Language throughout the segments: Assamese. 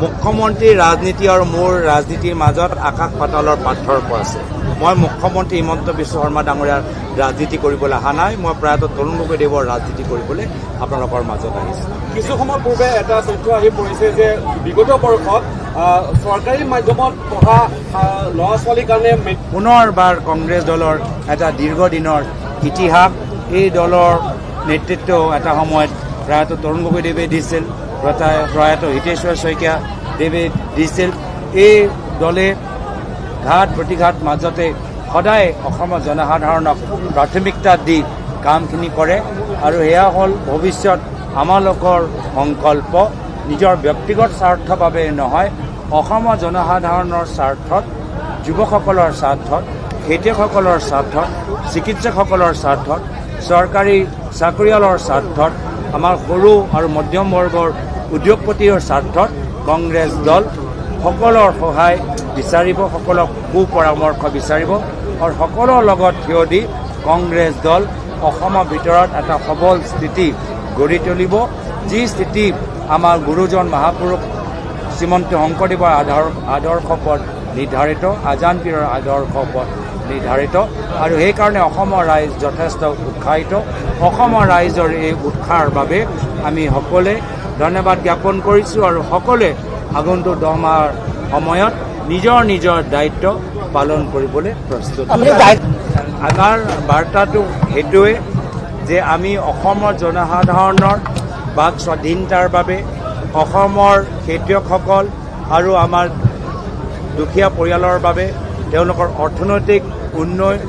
মুখ্যমন্ত্ৰীৰ ৰাজনীতি আৰু মোৰ ৰাজনীতিৰ মাজত আকাশ পাতালৰ পাৰ্থক্য আছে। মই মুখ্যমন্ত্ৰী হিমন্ত বিশ্ব শৰ্মা ডাঙৰীয়াৰ ৰাজনীতি কৰিবলৈ অহা নাই। মই প্ৰয়াত তৰুণ গগৈদেৱৰ ৰাজনীতি কৰিবলৈ আপোনালোকৰ মাজত আহিছোঁ। কিছু সময় পূৰ্বে এটা তথ্য আহি পৰিছে যে বিগত বৰ্ষত চৰকাৰী মাধ্যমত পঢ়া ল'ৰা ছোৱালীৰ কাৰণে পুনৰবাৰ কংগ্ৰেছ দলৰ এটা দীৰ্ঘদিনৰ ইতিহাস। এই দলৰ নেতৃত্ব এটা সময়ত প্ৰয়াত তৰুণ গগৈদেৱে দিছিল, প্ৰয়াত হিতেশ্বৰ শইকীয়া দেৱে দিছিল। এই দলে ঘাট প্ৰতিঘাত মাজতে সদায় অসমৰ জনসাধাৰণক প্ৰাথমিকতা দি কামখিনি কৰে আৰু সেয়া হ'ল ভৱিষ্যত আমালোকৰ সংকল্প। নিজৰ ব্যক্তিগত স্বাৰ্থৰ বাবে নহয়, অসমৰ জনসাধাৰণৰ স্বাৰ্থত, যুৱকসকলৰ স্বাৰ্থত, খেতিয়কসকলৰ স্বাৰ্থত, চিকিৎসকসকলৰ স্বাৰ্থত, চৰকাৰী চাকৰিয়ালৰ স্বাৰ্থত, আমাৰ সৰু আৰু মধ্যম বৰ্গৰ উদ্যোগপতিৰ স্বাৰ্থত কংগ্ৰেছ দল সকলৰ সহায় বিচাৰিব, সকলক সুপৰামৰ্শ বিচাৰিব আৰু সকলৰ লগত থিয় দি কংগ্ৰেছ দল অসমৰ ভিতৰত এটা সবল স্থিতি গঢ়ি তুলিব। যি স্থিতি আমাৰ গুৰুজন মহাপুৰুষ শ্ৰীমন্ত শংকৰদেৱৰ আদৰ্শপথ নিৰ্ধাৰিত, আজান পীৰৰ আদৰ্শপথ নিৰ্ধাৰিত আৰু সেইকাৰণে অসমৰ ৰাইজ যথেষ্ট উৎসাহিত। অসমৰ ৰাইজৰ এই উৎসাহৰ বাবে আমি সকলোৱে ধন্যবাদ জ্ঞাপন কৰিছোঁ আৰু সকলোৱে আগন্তুক 10 মাহৰ সময়ত নিজৰ নিজৰ দায়িত্ব পালন কৰিবলৈ প্ৰস্তুত। আমাৰ বাৰ্তাটো সেইটোৱে যে আমি অসমৰ জনসাধাৰণৰ বাক স্বাধীনতাৰ বাবে, অসমৰ খেতিয়কসকল আৰু আমাৰ দুখীয়া পৰিয়ালৰ বাবে, তেওঁলোকৰ অৰ্থনৈতিক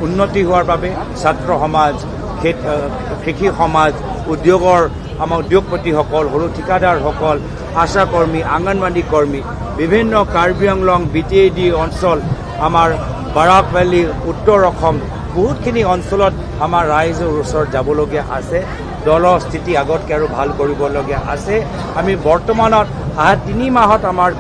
উন্নতি হোৱাৰ বাবে, ছাত্ৰ সমাজ, কৃষি সমাজ, উদ্যোগৰ আমাৰ উদ্যোগপতিসকল, সৰু ঠিকাদাৰসকল, আশা কৰ্মী, আংগনবাড়ী কৰ্মী, বিভিন্ন কাৰ্বি আংলং BTAD অঞ্চল, আমাৰ বাৰাক ভেলী, উত্তৰ অসম, বহুতখিনি অঞ্চলত আমাৰ ৰাইজৰ ওচৰত যাবলগীয়া আছে। দলৰ স্থিতি আগতকৈ আৰু ভাল কৰিবলগীয়া আছে। আমি বৰ্তমানত অহা 3 মাহত আমাৰ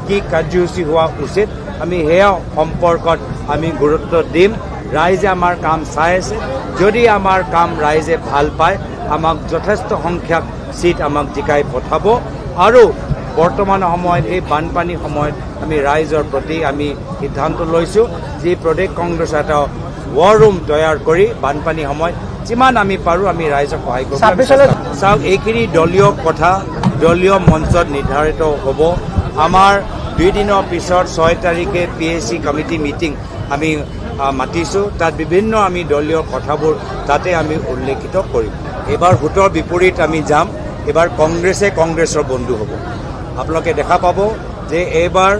কি কাৰ্যসূচী হোৱা উচিত, আমি সেয়া সম্পৰ্কত আমি গুৰুত্ব দিম। ৰাইজে আমাৰ কাম চাই আছে। যদি আমাৰ কাম ৰাইজে ভাল পায়, আমাক যথেষ্ট সংখ্যক চিট আমাক জিকাই পঠাব আৰু বৰ্তমান সময়ত এই বানপানীৰ সময়ত আমি ৰাইজৰ প্ৰতি আমি সিদ্ধান্ত লৈছোঁ যে প্ৰদেশ কংগ্ৰেছ এটা ৱাৰ ৰুম তৈয়াৰ কৰি বানপানীৰ সময়ত যিমান আমি পাৰোঁ আমি ৰাইজক সহায় কৰিব। চাওক, এইখিনি দলীয় কথা দলীয় মঞ্চত নিৰ্ধাৰিত হ'ব। আমাৰ 2 দিনৰ পিছত 6 তাৰিখে PAC কমিটি মিটিং আমি মাতিছোঁ। তাত বিভিন্ন আমি দলীয় কথাবোৰ তাতে আমি উল্লেখিত কৰিম। এইবাৰ ভোটৰ বিপৰীত আমি যাম। এইবাৰ কংগ্ৰেছৰ বন্ধু হ'ব। আপোনালোকে দেখা পাব যে এইবাৰ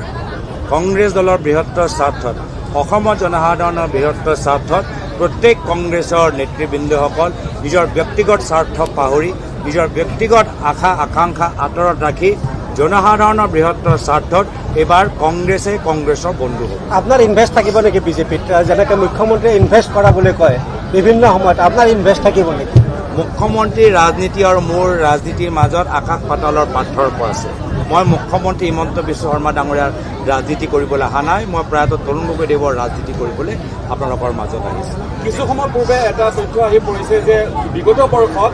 কংগ্ৰেছ দলৰ বৃহত্তৰ স্বাৰ্থত, অসমৰ জনসাধাৰণৰ বৃহত্তৰ স্বাৰ্থত প্ৰত্যেক কংগ্ৰেছৰ নেতৃবৃন্দসকল নিজৰ ব্যক্তিগত স্বাৰ্থ পাহৰি, নিজৰ ব্যক্তিগত আশা আকাংক্ষা আঁতৰত ৰাখি জনসাধাৰণৰ বৃহত্তৰ স্বাৰ্থত এইবাৰ কংগ্ৰেছৰ বন্ধু হ'ব। আপোনাৰ ইনভেষ্ট থাকিব নেকি বিজেপিত? যেনেকৈ মুখ্যমন্ত্ৰীয়ে ইনভেষ্ট কৰা বুলি কয় বিভিন্ন সময়ত, আপোনাৰ ইনভেষ্ট থাকিব নেকি? মুখ্যমন্ত্ৰীৰ ৰাজনীতি আৰু মোৰ ৰাজনীতিৰ মাজত আকাশ পাতালৰ পাৰ্থক্য আছে। মই মুখ্যমন্ত্ৰী হিমন্ত বিশ্ব শৰ্মা ডাঙৰীয়াৰ ৰাজনীতি কৰিবলৈ অহা নাই। মই প্ৰয়াত তৰুণ গগৈদেৱৰ ৰাজনীতি কৰিবলৈ আপোনালোকৰ মাজত আহিছোঁ। কিছু সময় পূৰ্বে এটা তথ্য আহি পৰিছে যে বিগত বৰ্ষত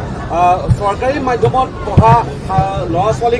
চৰকাৰী মাধ্যমত পঢ়া ল'ৰা ছোৱালীৰ